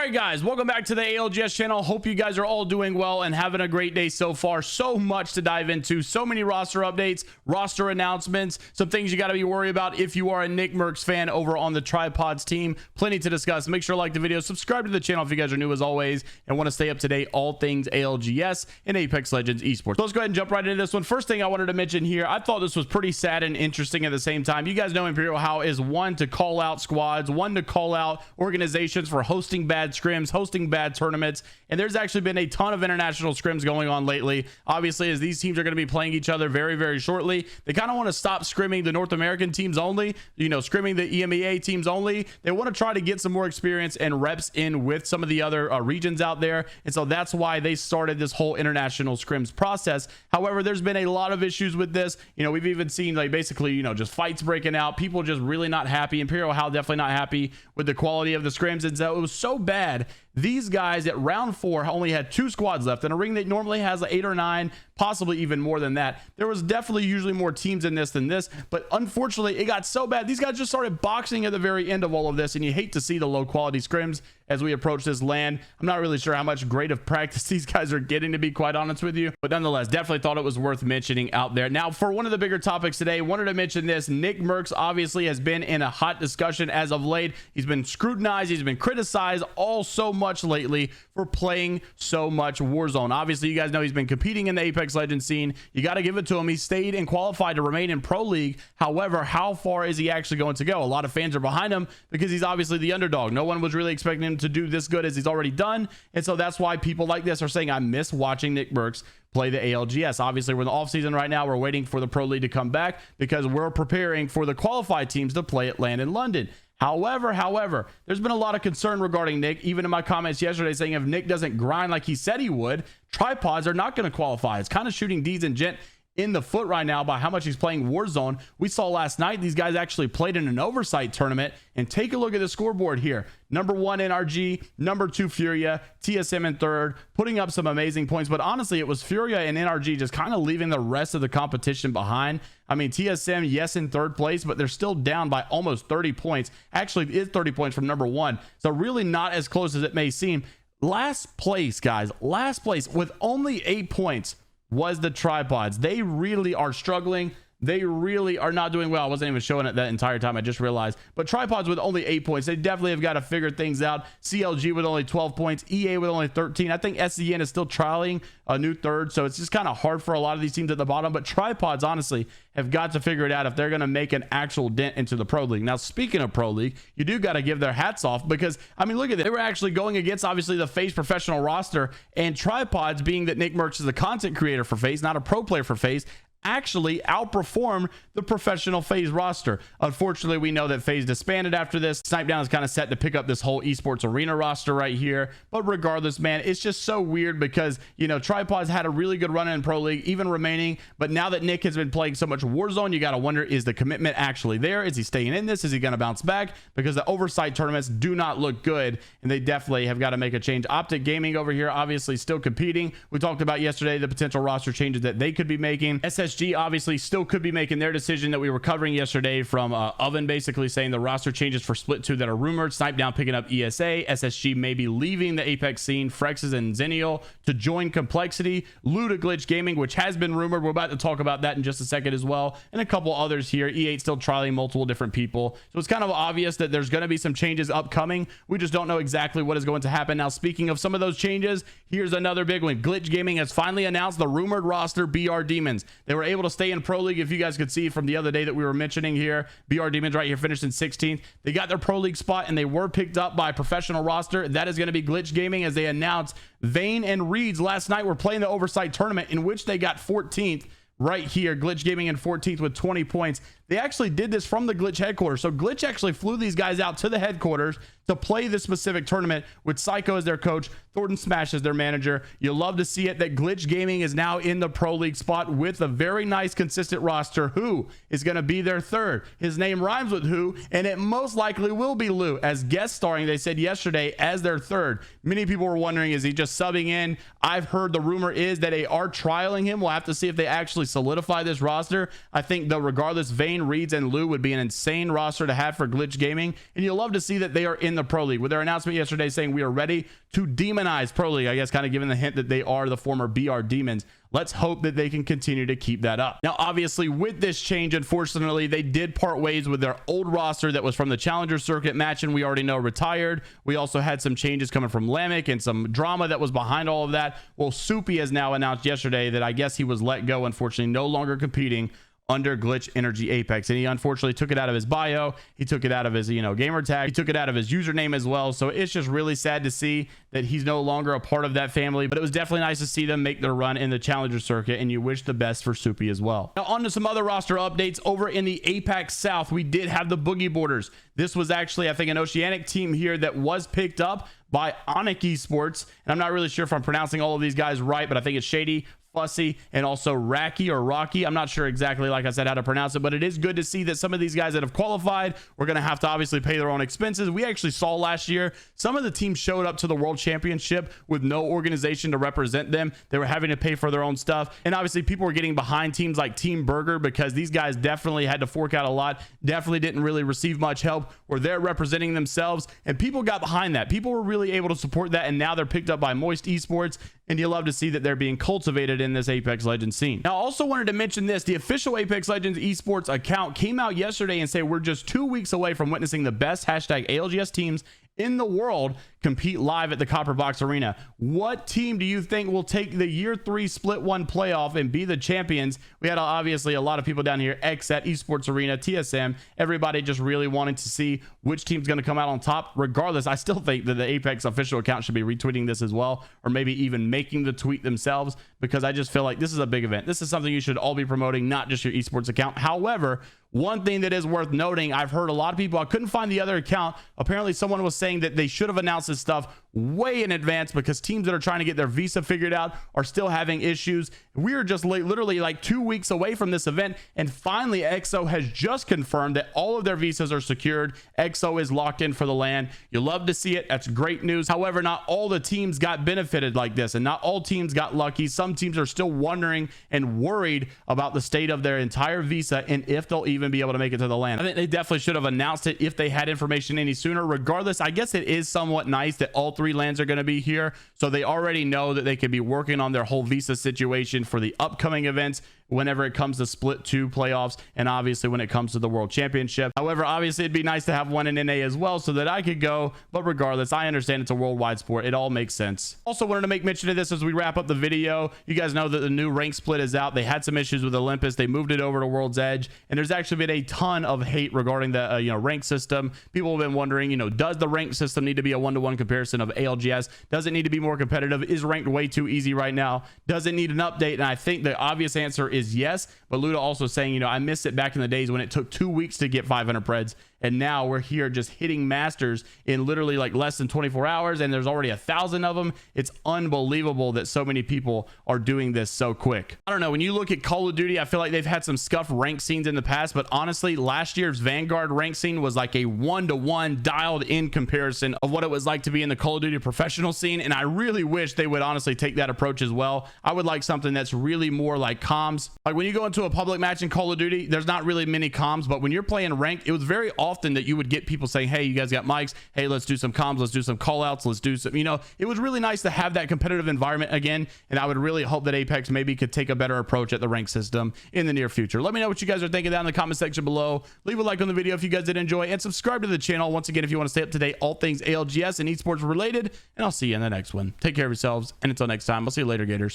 right, guys, welcome back to the ALGS channel. Hope you guys are all doing well and having a great day so far. So much to dive into, so many roster updates, roster announcements, some things you got to be worried about if you are a Nickmercs fan over on the Tripods team. Plenty to discuss. Make sure to like the video, subscribe to the channel if you guys are new as always and want to stay up to date all things ALGS and Apex Legends esports. So let's go ahead and jump right into this one. First thing I wanted to mention here, I thought this was pretty sad and interesting at the same time. You guys know Imperial how is one to call out squads, one to call out organizations for hosting bad scrims, hosting bad tournaments, and there's actually been a ton of international scrims going on lately. Obviously, as these teams are going to be playing each other very shortly, they kind of want to stop scrimming the North American teams only, you know, scrimming the EMEA teams only. They want to try to get some more experience and reps in with some of the other regions out there, and so that's why they started this whole international scrims process. However, there's been a lot of issues with this. You know, we've even seen like basically, you know, just fights breaking out, people just really not happy. Imperial Hal definitely not happy with the quality of the scrims, and so it was so bad. These guys at round 4 only had 2 squads left in a ring that normally has 8 or 9, possibly even more than that. There was definitely usually more teams in this than this, but unfortunately it got so bad these guys just started boxing at the very end of all of this, and you hate to see the low quality scrims as we approach this land. I'm not really sure how much grade of practice these guys are getting, to be quite honest with you, but nonetheless definitely thought it was worth mentioning out there. Now, for one of the bigger topics today, wanted to mention this. Nickmercs obviously has been in a hot discussion as of late. He's been scrutinized, he's been criticized all so much lately for playing so much Warzone. Obviously, you guys know he's been competing in the Apex Legends scene. You got to give it to him. He stayed and qualified to remain in Pro League. However, how far is he actually going to go? A lot of fans are behind him because he's obviously the underdog. No one was really expecting him to do this good as he's already done, and so that's why people like this are saying, I miss watching Nickmercs play the ALGS. Obviously, we're in the off season right now. We're waiting for the Pro League to come back because we're preparing for the qualified teams to play at LAN in London. However, there's been a lot of concern regarding Nick, even in my comments yesterday, saying if Nick doesn't grind like he said he would, Tripods are not going to qualify. It's kind of shooting D's and Gent in the foot right now by how much he's playing Warzone. We saw last night these guys actually played in an oversight tournament, and take a look at the scoreboard here. Number 1 NRG, number 2 Furia, TSM in 3rd, putting up some amazing points. But honestly, it was Furia and NRG just kind of leaving the rest of the competition behind. I mean, TSM, yes, in 3rd place, but they're still down by almost 30 points. Actually, it's 30 points from number 1, so really not as close as it may seem. Last place, guys, last place with only 8 points was the Tripods. They really are struggling. They really are not doing well. I wasn't even showing it that entire time, I just realized. But Tripods with only 8 points, they definitely have got to figure things out. CLG with only 12 points, EA with only 13. I think SCN is still trialing a new 3rd, so it's just kind of hard for a lot of these teams at the bottom. But Tripods honestly have got to figure it out if they're going to make an actual dent into the Pro League. Now, speaking of Pro League, you do got to give their hats off because, I mean, look at it. They were actually going against, obviously, the FaZe professional roster, and Tripods, being that Nickmercs is a content creator for FaZe, not a pro player for FaZe, actually outperformed the professional FaZe roster. Unfortunately, we know that FaZe disbanded after this. Snipedown is kind of set to pick up this whole esports arena roster right here. But regardless, man, it's just so weird because, you know, Tripods had a really good run in Pro League, even remaining. But now that Nick has been playing so much Warzone, you got to wonder, is the commitment actually there? Is he staying in this? Is he going to bounce back? Because the oversight tournaments do not look good, and they definitely have got to make a change. Optic Gaming over here, obviously still competing. We talked about yesterday the potential roster changes that they could be making. SSG obviously still could be making their decision that we were covering yesterday from Oven, basically saying the roster changes for Split 2 that are rumored. Snipedown picking up ESA. SSG may be leaving the Apex scene. Frexes and Xenial to join Complexity. Luda Glitch Gaming, which has been rumored. We're about to talk about that in just a second as well. And a couple others here. E8 still trialing multiple different people. So it's kind of obvious that there's going to be some changes upcoming. We just don't know exactly what is going to happen. Now, speaking of some of those changes, here's another big one. Glitch Gaming has finally announced the rumored roster BR Demons. They were able to stay in Pro League. If you guys could see from the other day that we were mentioning here, BR Demons right here finished in 16th. They got their Pro League spot, and they were picked up by a professional roster. That is going to be Glitch Gaming, as they announced Vayne and Reeds last night were playing the oversight tournament in which they got 14th. Right here, Glitch Gaming in 14th with 20 points. They actually did this from the Glitch headquarters. So Glitch actually flew these guys out to the headquarters to play this specific tournament with Psycho as their coach, Thornton Smash as their manager. You'll love to see it that Glitch Gaming is now in the Pro League spot with a very nice, consistent roster. Who is going to be their 3rd? His name rhymes with who, and it most likely will be Lou as guest starring, they said yesterday, as their 3rd. Many people were wondering, is he just subbing in? I've heard the rumor is that they are trialing him. We'll have to see if they actually solidify this roster. I think, though, regardless, Vayne, Reeds, and Lou would be an insane roster to have for Glitch Gaming, and you'll love to see that they are in the Pro League with their announcement yesterday saying we are ready to demonize Pro League. I guess kind of giving the hint that they are the former BR Demons. Let's hope that they can continue to keep that up. Now, obviously, with this change, unfortunately, they did part ways with their old roster that was from the Challenger Circuit match, and we already know retired. We also had some changes coming from Lamek and some drama that was behind all of that. Well, Soupy has now announced yesterday that I guess he was let go, unfortunately, no longer competing under Glitch Energy Apex, and he unfortunately took it out of his bio. He took it out of his gamer tag. He took it out of his username as well. So it's just really sad to see that he's no longer a part of that family, but it was definitely nice to see them make their run in the Challenger Circuit, and you wish the best for Soupy as well. Now on to some other roster updates. Over in the Apex South, we did have the Boogie Boarders. This was actually, I think, an Oceanic team here that was picked up by Onyx Esports, and I'm not really sure if I'm pronouncing all of these guys right, but I think it's Shady, Fussy, and also Racky or Rocky. I'm not sure exactly, like I said, how to pronounce it, but it is good to see that some of these guys that have qualified were going to have to obviously pay their own expenses. We actually saw last year some of the teams showed up to the World Championship with no organization to represent them. They were having to pay for their own stuff, and obviously people were getting behind teams like Team Burger because these guys definitely had to fork out a lot, definitely didn't really receive much help, were there representing themselves, and people got behind that. People were really able to support that, and now they're picked up by Moist Esports, and you love to see that they're being cultivated in this Apex Legends scene. Now, I also wanted to mention this. The official Apex Legends esports account came out yesterday and said we're just 2 weeks away from witnessing the best #ALGS teams in the world compete live at the Copper Box Arena. What team do you think will take the year 3 split 1 playoff and be the champions? We had obviously a lot of people down here, X at Esports Arena, TSM, everybody just really wanting to see which team's going to come out on top. Regardless, I still think that the Apex official account should be retweeting this as well, or maybe even making the tweet themselves, because I just feel like this is a big event. This is something you should all be promoting, not just your esports account. However, one thing that is worth noting, I've heard a lot of people, I couldn't find the other account. Apparently someone was saying that they should have announced this stuff way in advance because teams that are trying to get their visa figured out are still having issues. We are just literally like 2 weeks away from this event, and finally EXO has just confirmed that all of their visas are secured. EXO is locked in for the LAN. You love to see it. That's great news. However, not all the teams got benefited like this, and not all teams got lucky. Some teams are still wondering and worried about the state of their entire visa and if they'll even be able to make it to the LAN. I think they definitely should have announced it if they had information any sooner. Regardless, I guess it is somewhat nice that all 3 LANs are going to be here, so they already know that they could be working on their whole visa situation for the upcoming events whenever it comes to split 2 playoffs, and obviously when it comes to the World Championship. However, obviously it'd be nice to have one in NA as well so that I could go, but regardless, I understand it's a worldwide sport. It all makes sense. Also wanted to make mention of this as we wrap up the video. You guys know that the new rank split is out. They had some issues with Olympus. They moved it over to World's Edge, and there's actually been a ton of hate regarding the rank system. People have been wondering, does the rank system need to be a 1-to-1 comparison of ALGS? Does it need to be more competitive? Is ranked way too easy right now? Does it need an update? And I think the obvious answer is yes, but Luda also saying, I miss it back in the days when it took 2 weeks to get 500 preds, and now we're here just hitting masters in literally like less than 24 hours, and there's already 1,000 of them. It's unbelievable that so many people are doing this so quick. I don't know, when you look at Call of Duty, I feel like they've had some scuffed rank scenes in the past, but honestly, last year's Vanguard rank scene was like a 1-to-1 dialed in comparison of what it was like to be in the Call of Duty professional scene, and I really wish they would honestly take that approach as well. I would like something that's really more like comms. Like when you go into a public match in Call of Duty, there's not really many comms, but when you're playing ranked, it was very often that you would get people saying, hey, you guys got mics, hey, let's do some comms, let's do some call outs, let's do some, it was really nice to have that competitive environment again, and I would really hope that Apex maybe could take a better approach at the rank system in the near future. Let me know what you guys are thinking down in the comment section below. Leave a like on the video if you guys did enjoy, and subscribe to the channel once again if you want to stay up to date all things ALGS and esports related, and I'll see you in the next one. Take care of yourselves, and until next time, I'll see you later, Gators.